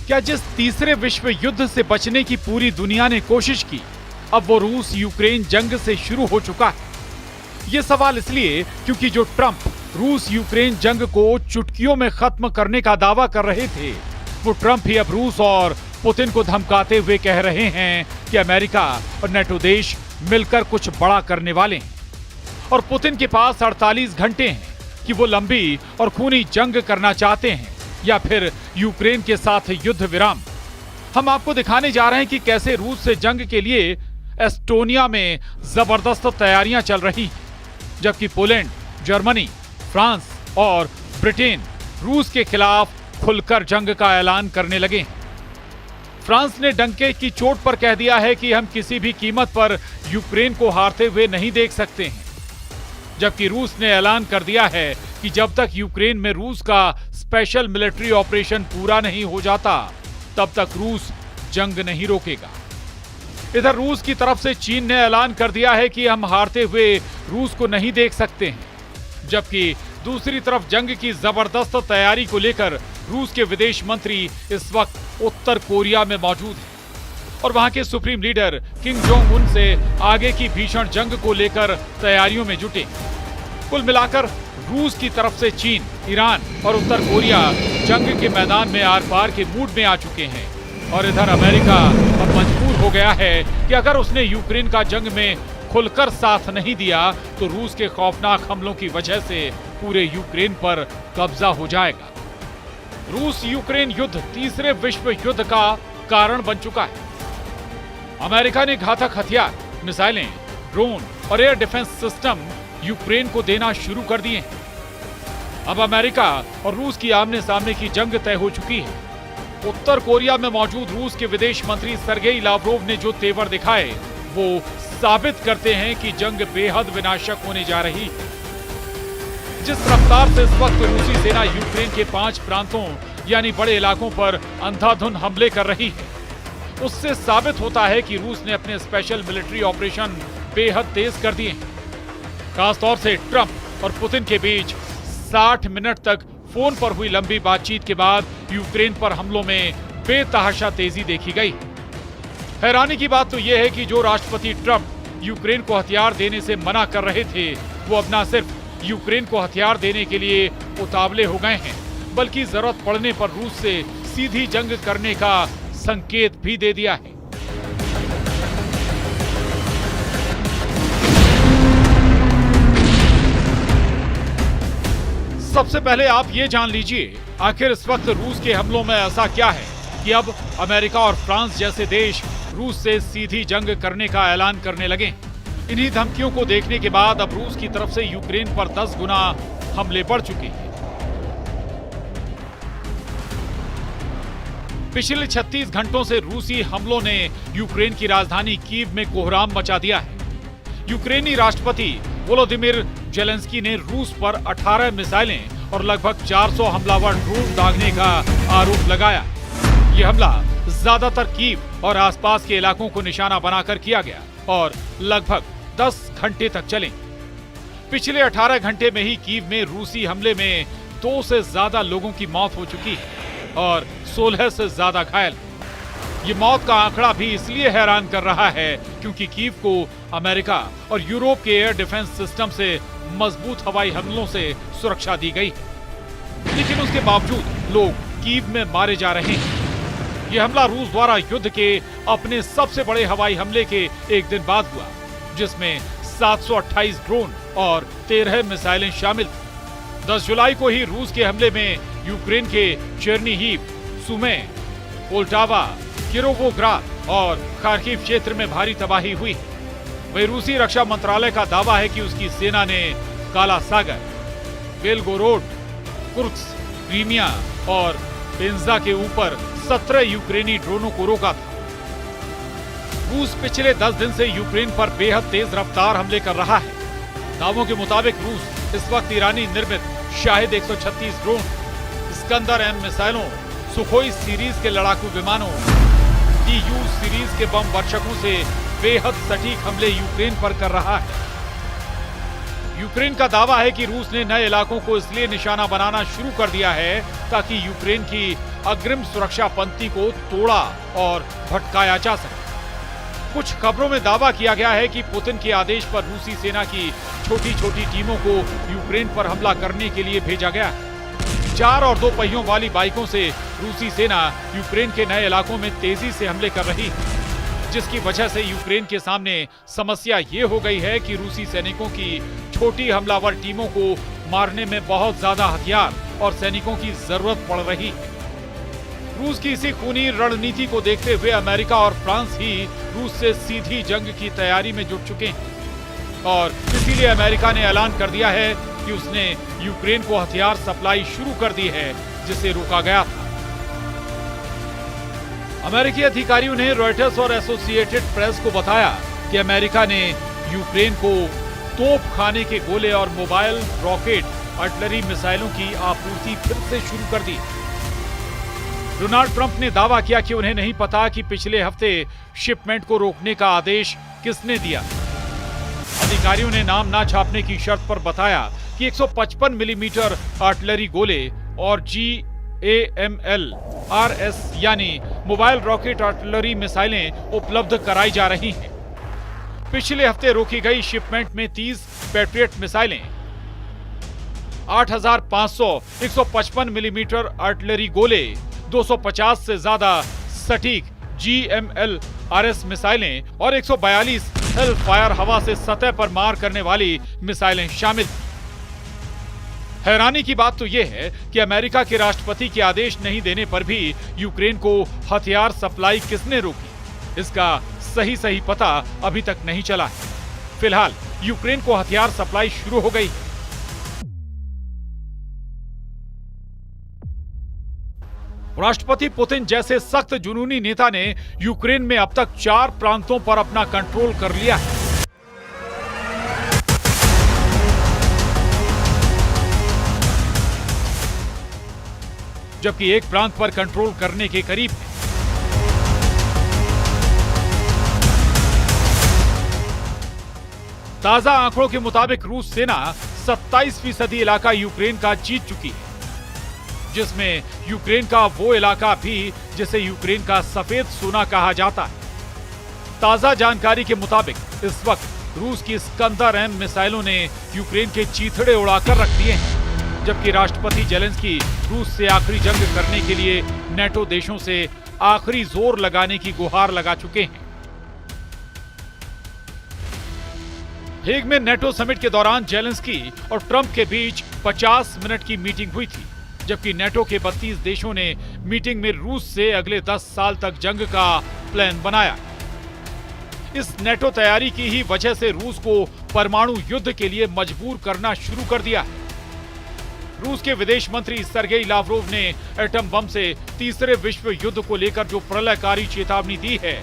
क्या जिस तीसरे विश्व युद्ध से बचने की पूरी दुनिया ने कोशिश की, अब वो रूस यूक्रेन जंग से शुरू हो चुका है? ये सवाल इसलिए क्योंकि जो ट्रंप रूस यूक्रेन जंग को चुटकियों में खत्म करने का दावा कर रहे थे, वो ट्रंप ही अब रूस और पुतिन को धमकाते हुए कह रहे हैं कि अमेरिका और नेटो देश मिलकर कुछ बड़ा करने वाले हैं। और पुतिन के पास 48 घंटे हैं कि वो लंबी और खूनी जंग करना चाहते हैं या फिर यूक्रेन के साथ युद्ध विराम। हम आपको दिखाने जा रहे हैं कि कैसे रूस से जंग के लिए एस्टोनिया में जबरदस्त तैयारियां चल रही हैं, जबकि पोलैंड, जर्मनी, फ्रांस और ब्रिटेन रूस के खिलाफ खुलकर जंग का ऐलान करने लगे हैं। फ्रांस ने डंके की चोट पर कह दिया है कि हम किसी भी कीमत पर यूक्रेन को हारते हुए नहीं देख सकते हैं, जबकि रूस ने ऐलान कर दिया है कि जब तक यूक्रेन में रूस का स्पेशल मिलिट्री ऑपरेशन पूरा नहीं हो जाता, तब तक रूस जंग नहीं रोकेगा। इधर रूस की तरफ से चीन ने ऐलान कर दिया है कि हम हारते हुए रूस को नहीं देख सकते हैं, जबकि दूसरी तरफ जंग की जबरदस्त तैयारी को लेकर रूस के विदेश मंत्री इस वक्त उत्तर कोरिया में मौजूद हैं और वहां के supreme leader Kim Jong Un से आगे की भीषण जंग को लेकर तैयारियों में जुटे। कुल मिलाकर रूस की तरफ से चीन, ईरान और उत्तर कोरिया जंग के मैदान में आर पार के मूड में आ चुके हैं और इधर अमेरिका अब मजबूर हो गया है कि अगर उसने यूक्रेन का जंग में खुलकर साथ नहीं दिया तो रूस के खौफनाक हमलों की वजह से पूरे यूक्रेन पर कब्जा हो जाएगा। रूस यूक्रेन युद्ध तीसरे विश्व युद्ध का कारण बन चुका है। अमेरिका ने घातक हथियार, मिसाइलें, ड्रोन और एयर डिफेंस सिस्टम यूक्रेन को देना शुरू कर दिए हैं। अब अमेरिका और रूस की आमने सामने की जंग तय हो चुकी है। उत्तर कोरिया में मौजूद रूस के विदेश मंत्री सर्गेई लावरोव ने जो तेवर दिखाए, वो साबित करते हैं कि जंग बेहद विनाशक होने जा रही है। जिस रफ्तार से इस वक्त रूसी सेना यूक्रेन के 5 प्रांतों यानी बड़े इलाकों पर अंधाधुंध हमले कर रही है, उससे साबित होता है कि रूस ने अपने स्पेशल मिलिट्री ऑपरेशन बेहद तेज कर दिए हैं। खासतौर से ट्रंप और पुतिन के बीच 60 मिनट तक फोन पर हुई लंबी बातचीत के बाद यूक्रेन पर हमलों में बेतहाशा तेजी देखी गई। हैरानी की बात तो यह है कि जो राष्ट्रपति ट्रंप यूक्रेन को हथियार देने से मना कर रहे थे, वो अब न सिर्फ यूक्रेन को हथियार देने के लिए उतावले हो गए हैं, बल्कि जरूरत पड़ने पर रूस से सीधी जंग करने का संकेत भी दे दिया है। सबसे पहले आप ये जान लीजिए, आखिर इस वक्त रूस के हमलों में ऐसा क्या है कि अब अमेरिका और फ्रांस जैसे देश रूस से सीधी जंग करने का ऐलान करने लगे। इन्हीं धमकियों को देखने के बाद अब रूस की तरफ से यूक्रेन पर 10 गुना हमले बढ़ चुके हैं। पिछले 36 घंटों से रूसी हमलों ने यूक्रेन की राजधानी कीव में कोहराम मचा दिया है। यूक्रेनी राष्ट्रपति वोलोदिमीर जेलेंस्की ने रूस पर 18 मिसाइलें और लगभग 400 हमलावर ड्रोन दागने का आरोप लगाया। ये हमला ज्यादातर कीव और आसपास के इलाकों को निशाना बनाकर किया गया और लगभग 10 घंटे तक चले। पिछले 18 घंटे में ही कीव में रूसी हमले में 2 से ज्यादा लोगों की मौत हो चुकी है और 16 से ज्यादा घायल। ये मौत का आंकड़ा भी इसलिए हैरान कर रहा है क्योंकि कीव को अमेरिका और यूरोप के एयर डिफेंस सिस्टम से मजबूत हवाई हमलों से सुरक्षा दी गई, लेकिन उसके बावजूद लोग कीव में मारे जा रहे हैं। यह हमला रूस द्वारा युद्ध के अपने सबसे बड़े हवाई हमले के एक दिन बाद हुआ, जिसमें 728 ड्रोन और 13 मिसाइलें शामिल थी। 10 जुलाई को ही रूस के हमले में यूक्रेन के चेर्निहिव, सुमे, पोल्टावा, किरोवोग्राद और खार्किव क्षेत्र में भारी तबाही हुई। वहीं रूसी रक्षा मंत्रालय का दावा है कि उसकी सेना ने काला सागर, बेलगोरोड, कुर्स्क, क्रीमिया और पेंजा के ऊपर 17 यूक्रेनी ड्रोनों को रोका था। रूस पिछले 10 दिन से यूक्रेन पर बेहद तेज रफ्तार हमले कर रहा है। दावों के मुताबिक रूस इस वक्त ईरानी निर्मित शाहिद 136 ड्रोन, स्कंदर M मिसाइलों, सुखोई सीरीज के लड़ाकू विमानों, TU सीरीज के बम वर्षकों से बेहद सटीक हमले यूक्रेन पर कर रहा है। यूक्रेन का दावा है कि रूस ने नए इलाकों को इसलिए निशाना बनाना शुरू कर दिया है ताकि यूक्रेन की अग्रिम सुरक्षा पंक्ति को तोड़ा और भटकाया जा सके। कुछ खबरों में दावा किया गया है कि पुतिन के आदेश पर रूसी सेना की छोटी छोटी टीमों को यूक्रेन पर हमला करने के लिए भेजा गया। 4 और 2 पहियों वाली बाइकों से रूसी सेना यूक्रेन के नए इलाकों में तेजी से हमले कर रही है, जिसकी वजह से यूक्रेन के सामने समस्या ये हो गई है कि रूसी सैनिकों की छोटी हमलावर टीमों को मारने में बहुत ज्यादा हथियार और सैनिकों की जरूरत पड़ रही है। रूस की इसी खूनी रणनीति को देखते हुए अमेरिका और फ्रांस ही रूस से सीधी जंग की तैयारी में जुट चुके हैं और इसीलिए अमेरिका ने ऐलान कर दिया है कि उसने यूक्रेन को हथियार सप्लाई शुरू कर दी है, जिसे रोका गया था। अमेरिकी अधिकारियों ने रॉयटर्स और एसोसिएटेड प्रेस को बताया कि अमेरिका ने यूक्रेन को तोप खाने के गोले और मोबाइल रॉकेट आर्टिलरी मिसाइलों की आपूर्ति फिर से शुरू कर दी। डोनाल्ड ट्रंप ने दावा किया कि उन्हें नहीं पता कि पिछले हफ्ते शिपमेंट को रोकने का आदेश किसने दिया। अधिकारियों ने नाम ना छापने की शर्त पर बताया कि 155 मिलीमीटर आर्टिलरी गोले और GAML RS यानी मोबाइल रॉकेट आर्टिलरी मिसाइलें उपलब्ध कराई जा रही हैं। पिछले हफ्ते रोकी गई शिपमेंट में 30 पैट्रियट मिसाइलें, 8500 155 मिलीमीटर आर्टिलरी गोले, 250 से ज्यादा सटीक GML RS मिसाइलें और 142 हेल फायर हवा से सतह पर मार करने वाली मिसाइलें शामिल। हैरानी की बात तो यह है कि अमेरिका के राष्ट्रपति के आदेश नहीं देने पर भी यूक्रेन को हथियार सप्लाई किसने रोकी, इसका सही पता अभी तक नहीं चला है। फिलहाल यूक्रेन को हथियार सप्लाई शुरू हो गई है। राष्ट्रपति पुतिन जैसे सख्त जुनूनी नेता ने यूक्रेन में अब तक 4 प्रांतों पर अपना कंट्रोल कर लिया है। जबकि एक प्रांत पर कंट्रोल करने के करीब है। ताजा आंकड़ों के मुताबिक रूस सेना 27% इलाका यूक्रेन का जीत चुकी है, जिसमें यूक्रेन का वो इलाका भी जिसे यूक्रेन का सफेद सोना कहा जाता है। ताजा जानकारी के मुताबिक इस वक्त रूस की स्कंदर-M मिसाइलों ने यूक्रेन के चीथड़े उड़ाकर रख दिए हैं, जबकि राष्ट्रपति जेलेंस्की रूस से आखिरी जंग करने के लिए नेटो देशों से आखिरी जोर लगाने की गुहार लगा चुके हैं। हेग में नेटो समिट के दौरान जेलेंस्की और ट्रंप के बीच 50 मिनट की मीटिंग हुई थी, जबकि नेटो के 32 देशों ने मीटिंग में रूस से अगले 10 साल तक जंग का प्लान बनाया। इस नेटो तैयारी की ही वजह से रूस को परमाणु युद्ध के लिए मजबूर करना शुरू कर दिया है। रूस के विदेश मंत्री सर्गेई लावरोव ने एटम बम से तीसरे विश्व युद्ध को लेकर जो प्रलयकारी चेतावनी दी है,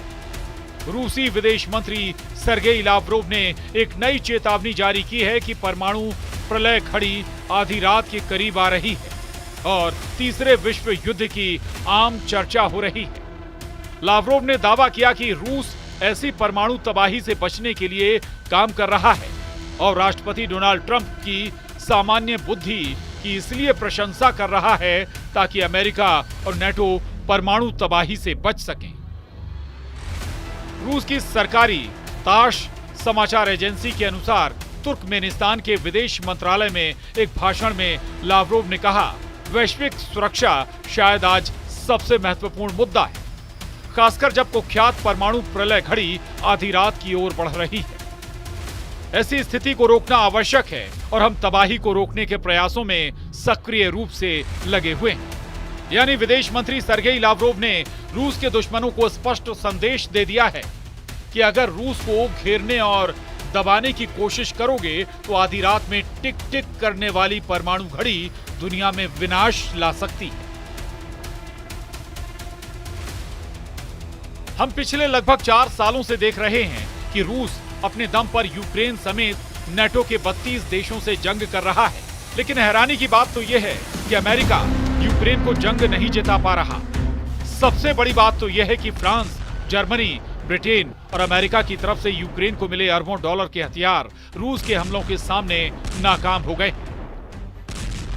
रूसी विदेश मंत्री सर्गेई लावरोव ने एक नई चेतावनी जारी की है कि परमाणु प्रलय घड़ी आधी रात के करीब आ रही है और तीसरे विश्व युद्ध की आम चर्चा हो रही है। लावरोव ने दावा किया कि रूस ऐसी परमाणु तबाही से बचने के लिए काम कर रहा है और राष्ट्रपति डोनाल्ड ट्रंप की सामान्य बुद्धि की इसलिए प्रशंसा कर रहा है ताकि अमेरिका और नेटो परमाणु तबाही से बच सकें। रूस की सरकारी ताश समाचार एजेंसी के अनुसार तुर्कमेनिस्तान के विदेश मंत्रालय में एक भाषण में लावरोव ने कहा, वैश्विक सुरक्षा शायद आज सबसे महत्वपूर्ण मुद्दा है, खासकर जब कुख्यात परमाणु प्रलय घड़ी आधी रात की ओर बढ़ रही है। ऐसी स्थिति को रोकना आवश्यक है और हम तबाही को रोकने के प्रयासों में सक्रिय रूप से लगे हुए हैं। यानी विदेश मंत्री सर्गेई लावरोव ने रूस के दुश्मनों को स्पष्ट संदेश दे दिया है कि अगर रूस को घेरने और दबाने की कोशिश करोगे तो आधी रात में टिक टिक करने वाली परमाणु घड़ी दुनिया में विनाश ला सकती है। हम पिछले लगभग 4 सालों से देख रहे हैं कि रूस अपने दम पर यूक्रेन समेत नेटो के 32 देशों से जंग कर रहा है, लेकिन हैरानी की बात तो यह है कि अमेरिका यूक्रेन को जंग नहीं जिता पा रहा। सबसे बड़ी बात तो यह है कि फ्रांस, जर्मनी, ब्रिटेन और अमेरिका की तरफ से यूक्रेन को मिले अरबों डॉलर के हथियार रूस के हमलों के सामने नाकाम हो गए।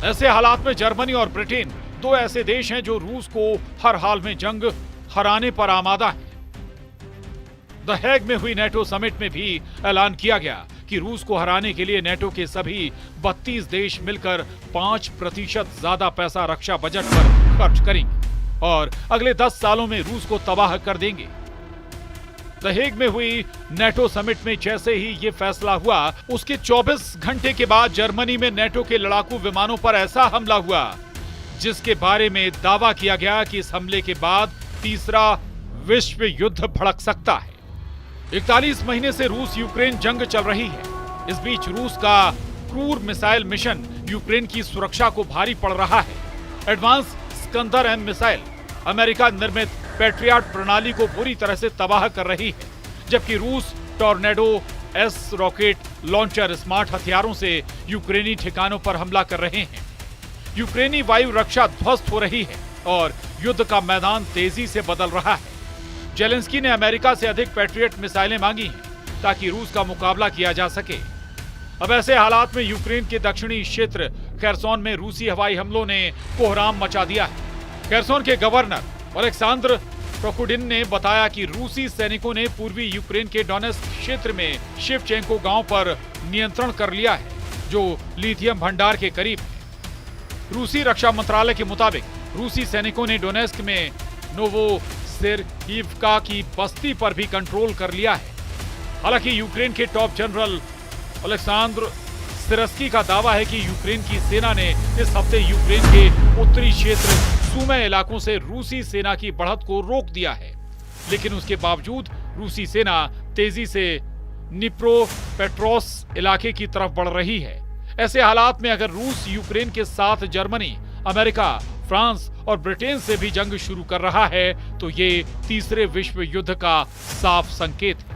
ऐसे हालात में जर्मनी और ब्रिटेन दो ऐसे देश हैं जो रूस को हर हाल में जंग हराने पर आमादा है। द हेग में हुई नेटो समिट में भी ऐलान किया गया कि रूस को हराने के लिए नेटो के सभी 32 देश मिलकर 5% ज्यादा पैसा रक्षा बजट पर खर्च करेंगे और अगले 10 सालों में रूस को तबाह कर देंगे। द हेग में हुई नेटो समिट में जैसे ही ये फैसला हुआ, उसके 24 घंटे के बाद जर्मनी में नेटो के लड़ाकू विमानों पर ऐसा हमला हुआ जिसके बारे में दावा किया गया कि इस हमले के बाद तीसरा विश्व युद्ध भड़क सकता है। 41 महीने से रूस यूक्रेन जंग चल रही है। इस बीच रूस का क्रूर मिसाइल मिशन यूक्रेन की सुरक्षा को भारी पड़ रहा है। Advance Iskander M missile America निर्मित पैट्रियट प्रणाली को बुरी तरह से तबाह कर रही है, जबकि रूस tornado S rocket launcher smart हथियारों से यूक्रेनी ठिकानों पर हमला कर रहे हैं। यूक्रेनी वायु रक्षा ध्वस्त हो रही है और युद्ध का मैदान तेजी से बदल रहा है। जेलेंस्की ने अमेरिका से अधिक पैट्रियट मिसाइलें मांगी हैं ताकि रूस का मुकाबला किया जा सके। अब ऐसे हालात में यूक्रेन के दक्षिणी क्षेत्र खेरसोन में रूसी हवाई हमलों ने कोहराम मचा दिया है। खेरसोन के गवर्नर अलेक्सांद्र प्रोकुडिन ने बताया कि रूसी सैनिकों ने पूर्वी यूक्रेन के डोनेस्क क्षेत्र में शिवचेंको गांव पर नियंत्रण कर लिया है, जो लिथियम भंडार के करीब है। रूसी रक्षा मंत्रालय के मुताबिक रूसी सैनिकों ने डोनेस्क में नोवोसिर्किव्का की बस्ती पर भी कंट्रोल कर लिया है। हालांकि यूक्रेन के टॉप जनरल अलेक्सांद्र सिरस्की का दावा है कि यूक्रेन की सेना ने इस हफ्ते यूक्रेन के उत्तरी क्षेत्र सुमे इलाकों से रूसी सेना की बढ़त को रोक दिया है, लेकिन उसके बावजूद रूसी सेना तेजी से निप्रोपेट्रोस इलाके की तरफ बढ़ रही है। ऐसे हालात में अगर रूस यूक्रेन के साथ जर्मनी, अमेरिका, फ्रांस और ब्रिटेन से भी जंग शुरू कर रहा है तो ये तीसरे विश्व युद्ध का साफ संकेत है।